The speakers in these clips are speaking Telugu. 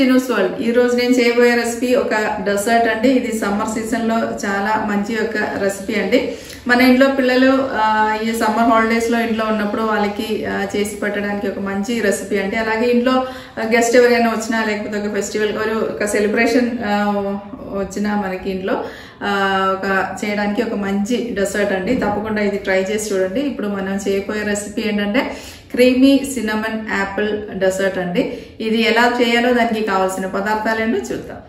టినూస్ వరల్డ్. ఈ రోజు నేను చేయబోయే రెసిపీ ఒక డెసర్ట్ అండి. ఇది సమ్మర్ సీజన్ లో చాలా మంచి ఒక రెసిపీ అండి. మన ఇంట్లో పిల్లలు ఈ సమ్మర్ హాలిడేస్ లో ఇంట్లో ఉన్నప్పుడు వాళ్ళకి చేసి పెట్టడానికి ఒక మంచి రెసిపీ అండి. అలాగే ఇంట్లో గెస్ట్ ఎవరైనా వచ్చినా లేకపోతే ఒక ఫెస్టివల్ ఒక సెలబ్రేషన్ వచ్చినా మనకి ఇంట్లో ఒక చేయడానికి ఒక మంచి డెసర్ట్ అండి. తప్పకుండా ఇది ట్రై చేసి చూడండి. ఇప్పుడు మనం చేయబోయే రెసిపీ ఏంటంటే క్రీమీ సిన్నమన్ యాపిల్ డెసర్ట్ అండి. ఇది ఎలా చేయాలో దానికి కావాల్సిన పదార్థాలు ఏంటో చూద్దాం.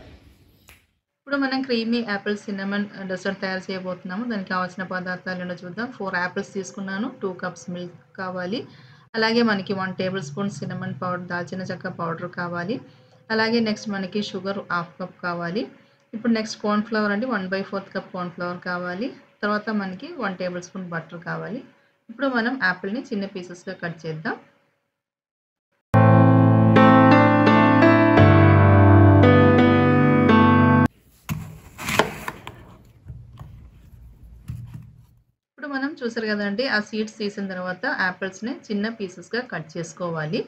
ఇప్పుడు మనం క్రీమీ యాపిల్ సిన్నమన్ డెసర్ట్ తయారు చేయబోతున్నాము. దానికి కావాల్సిన పదార్థాలు ఏంటో చూద్దాం. 4 యాపిల్స్ తీసుకున్నాను, 2 కప్స్ మిల్క్ కావాలి. అలాగే మనకి 1 టేబుల్ స్పూన్ సిన్నమన్ పౌడర్, దాల్చిన చెక్క పౌడర్ కావాలి. అలాగే నెక్స్ట్ మనకి షుగర్ 1/2 కప్ కావాలి. ఇప్పుడు నెక్స్ట్ కార్న్ ఫ్లవర్ అండి, 1/4 కప్ కార్న్ ఫ్లవర్ కావాలి. తర్వాత మనకి 1 టేబుల్ స్పూన్ బటర్ కావాలి. ఇప్పుడు మనం యాపిల్ని చిన్న పీసెస్గా కట్ చేద్దాం. ఇప్పుడు మనం చూసారు కదండి, ఆ సీడ్స్ తీసిన తర్వాత యాపిల్స్ని చిన్న పీసెస్గా కట్ చేసుకోవాలి.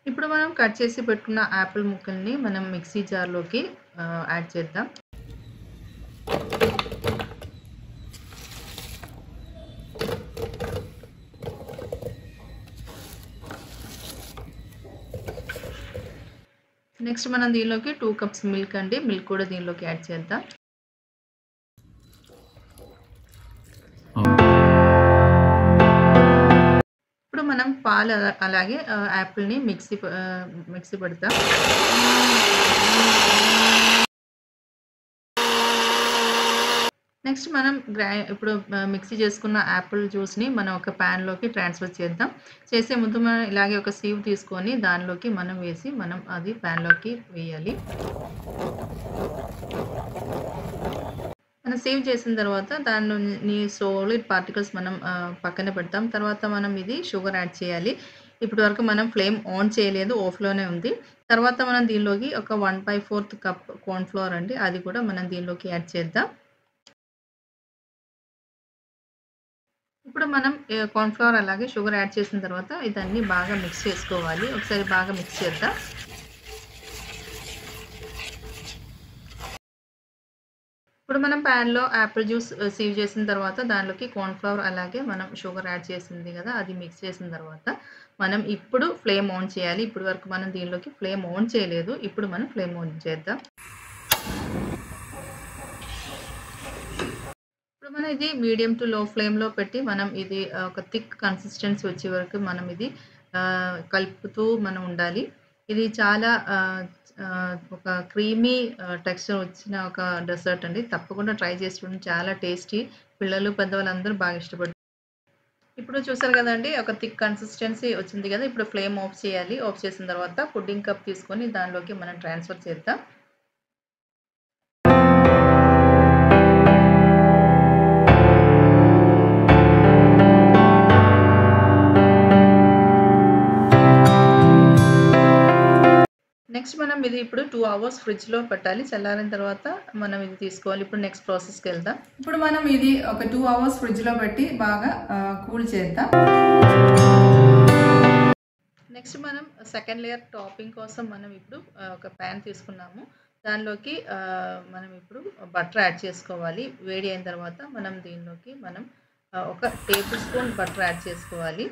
ఇప్పుడు మనం కట్ చేసి పెట్టుకున్న యాపిల్ ముక్కల్ని మనం మిక్సీ జార్లోకి యాడ్ చేద్దాం. నెక్స్ట్ మనం దీనిలోకి 2 కప్స్ మిల్క్ అండి, మిల్క్ కూడా దీనిలోకి యాడ్ చేద్దాం. ఇప్పుడు మనం పాలు అలాగే యాపిల్ని మిక్సీ పెడతాం. నెక్స్ట్ మనం ఇప్పుడు మిక్సీ చేసుకున్న యాపిల్ జ్యూస్ని మనం ఒక ప్యాన్లోకి ట్రాన్స్ఫర్ చేద్దాం. చేసే ముందు మనం ఇలాగే ఒక సీవ్ తీసుకొని దానిలోకి మనం వేసి మనం అది ప్యాన్లోకి వేయాలి. మనం సేవ్ చేసిన తర్వాత దాన్ని సాలిడ్ పార్టికల్స్ మనం పక్కన పెడతాం. తర్వాత మనం ఇది షుగర్ యాడ్ చేయాలి. ఇప్పటి వరకు మనం ఫ్లేమ్ ఆన్ చేయలేదు, ఆఫ్లోనే ఉంది. తర్వాత మనం దీనిలోకి ఒక 1/4 కప్ కార్న్ ఫ్లోర్ అండి, అది కూడా మనం దీనిలోకి యాడ్ చేద్దాం. ఇప్పుడు మనం కార్న్ ఫ్లోర్ అలాగే షుగర్ యాడ్ చేసిన తర్వాత ఇదన్నీ బాగా మిక్స్ చేసుకోవాలి. ఒకసారి బాగా మిక్స్ చేద్దాం. ఇప్పుడు మనం ప్యాన్లో యాపిల్ జ్యూస్ సీవ్ చేసిన తర్వాత దానిలోకి కార్న్ ఫ్లవర్ అలాగే మనం షుగర్ యాడ్ చేసింది కదా, అది మిక్స్ చేసిన తర్వాత మనం ఇప్పుడు ఫ్లేమ్ ఆన్ చేయాలి. ఇప్పటి వరకు మనం దీనిలోకి ఫ్లేమ్ ఆన్ చేయలేదు, ఇప్పుడు మనం ఫ్లేమ్ ఆన్ చేద్దాం. ఇప్పుడు మనం ఇది మీడియం టు లో ఫ్లేమ్లో పెట్టి మనం ఇది ఒక థిక్ కన్సిస్టెన్సీ వచ్చే వరకు మనం ఇది కలుపుతూ మనం ఉండాలి. ఇది చాలా ఒక క్రీమీ టెక్స్చర్ వచ్చిన ఒక డెసర్ట్ అండి. తప్పకుండా ట్రై చేసి చూడండి, చాలా టేస్టీ. పిల్లలు పెద్దవాళ్ళు అందరూ బాగా ఇష్టపడతారు. ఇప్పుడు చూసారు కదండి, ఒక థిక్ కన్సిస్టెన్సీ వచ్చింది కదా. ఇప్పుడు ఫ్లేమ్ ఆఫ్ చేయాలి. ఆఫ్ చేసిన తర్వాత పుడ్డింగ్ కప్ తీసుకొని దానిలోకి మనం ట్రాన్స్ఫర్ చేద్దాం. నెక్స్ట్ మనం ఇది ఇప్పుడు 2 అవర్స్ ఫ్రిడ్జ్లో పెట్టాలి. చల్లారిన తర్వాత మనం ఇది తీసుకోవాలి. ఇప్పుడు నెక్స్ట్ ప్రాసెస్కి వెళ్దాం. ఇప్పుడు మనం ఇది ఒక 2 అవర్స్ ఫ్రిడ్జ్లో పెట్టి బాగా కూల్ చేద్దాం. నెక్స్ట్ మనం సెకండ్ లేయర్ టాపింగ్ కోసం మనం ఇప్పుడు ఒక ప్యాన్ తీసుకున్నాము. దానిలోకి మనం ఇప్పుడు బటర్ యాడ్ చేసుకోవాలి. వేడి అయిన తర్వాత మనం దీనిలోకి మనం ఒక టేబుల్ స్పూన్ బటర్ యాడ్ చేసుకోవాలి.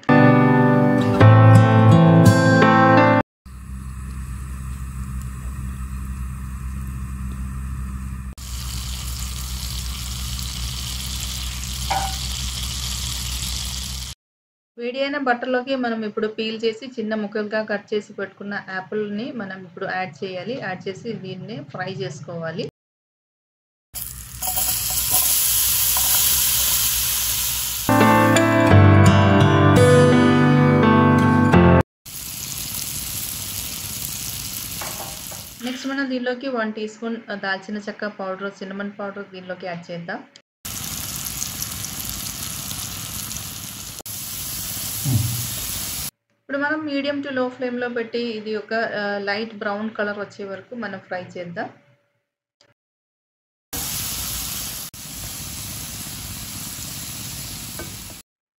వేడి అయిన బటర్లోకి మనం ఇప్పుడు పీల్ చేసి చిన్న ముక్కలుగా కట్ చేసి పెట్టుకున్న యాపిల్ని మనం ఇప్పుడు యాడ్ చేయాలి. యాడ్ చేసి దీన్ని ఫ్రై చేసుకోవాలి. నెక్స్ట్ మనం దీనిలోకి 1 టీ స్పూన్ దాల్చిన చెక్క పౌడర్, సిన్నమన్ పౌడర్ దీనిలోకి యాడ్ చేద్దాం. ఇప్పుడు మనం మీడియం టు లో ఫ్లేమ్లో పెట్టి ఇది ఒక లైట్ బ్రౌన్ కలర్ వచ్చే వరకు మనం ఫ్రై చేద్దాం.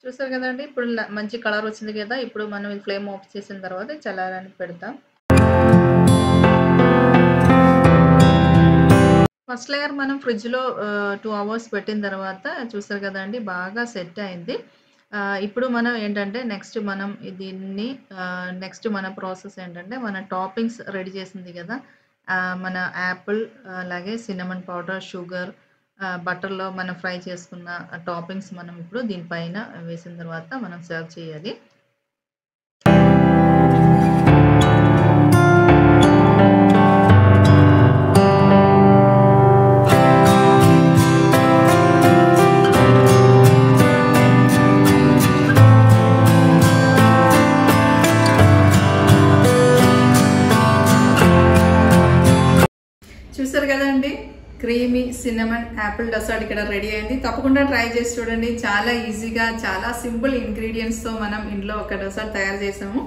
చూసారు కదండి, ఇప్పుడు మంచి కలర్ వచ్చింది కదా. ఇప్పుడు మనం ఫ్లేమ్ ఆఫ్ చేసిన తర్వాత చల్లారడానికి పెడతాం. ఫస్ట్ లేయర్ మనం ఫ్రిడ్జ్‌లో 2 అవర్స్ పెట్టిన తర్వాత చూసారు కదండి, బాగా సెట్ అయింది. ఇప్పుడు మనం ఏంటంటే నెక్స్ట్ మన ప్రాసెస్ ఏంటంటే, మన టాపింగ్స్ రెడీ చేసింది కదా. మన యాపిల్, అలాగే సిన్నమన్ పౌడర్, షుగర్, బటర్‌లో మనం ఫ్రై చేసుకున్న టాపింగ్స్ మనం ఇప్పుడు దీనిపైన వేసిన తర్వాత మనం సర్వ్ చేయాలి. చూసారు కదండి, క్రీమీ సిన్నమన్ యాపిల్ డెసర్ట్ ఇక్కడ రెడీ అయింది. తప్పకుండా ట్రై చేసి చూడండి. చాలా ఈజీగా, చాలా సింపుల్ ఇంగ్రీడియంట్స్ తో మనం ఇంట్లో ఒక డెసర్ట్ తయారు చేసాము.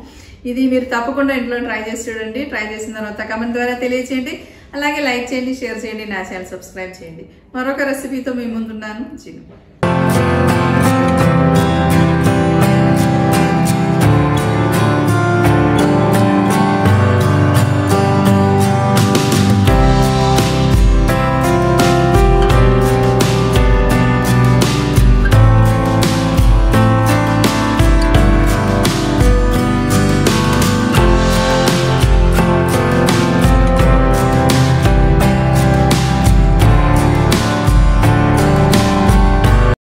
ఇది మీరు తప్పకుండా ఇంట్లో ట్రై చేసి చూడండి. ట్రై చేసిన తర్వాత కామెంట్ ద్వారా తెలియచేయండి. అలాగే లైక్ చేయండి, షేర్ చేయండి, నా ఛానల్ సబ్స్క్రైబ్ చేయండి. మరొక రెసిపీతో మీ ముందున్నాను.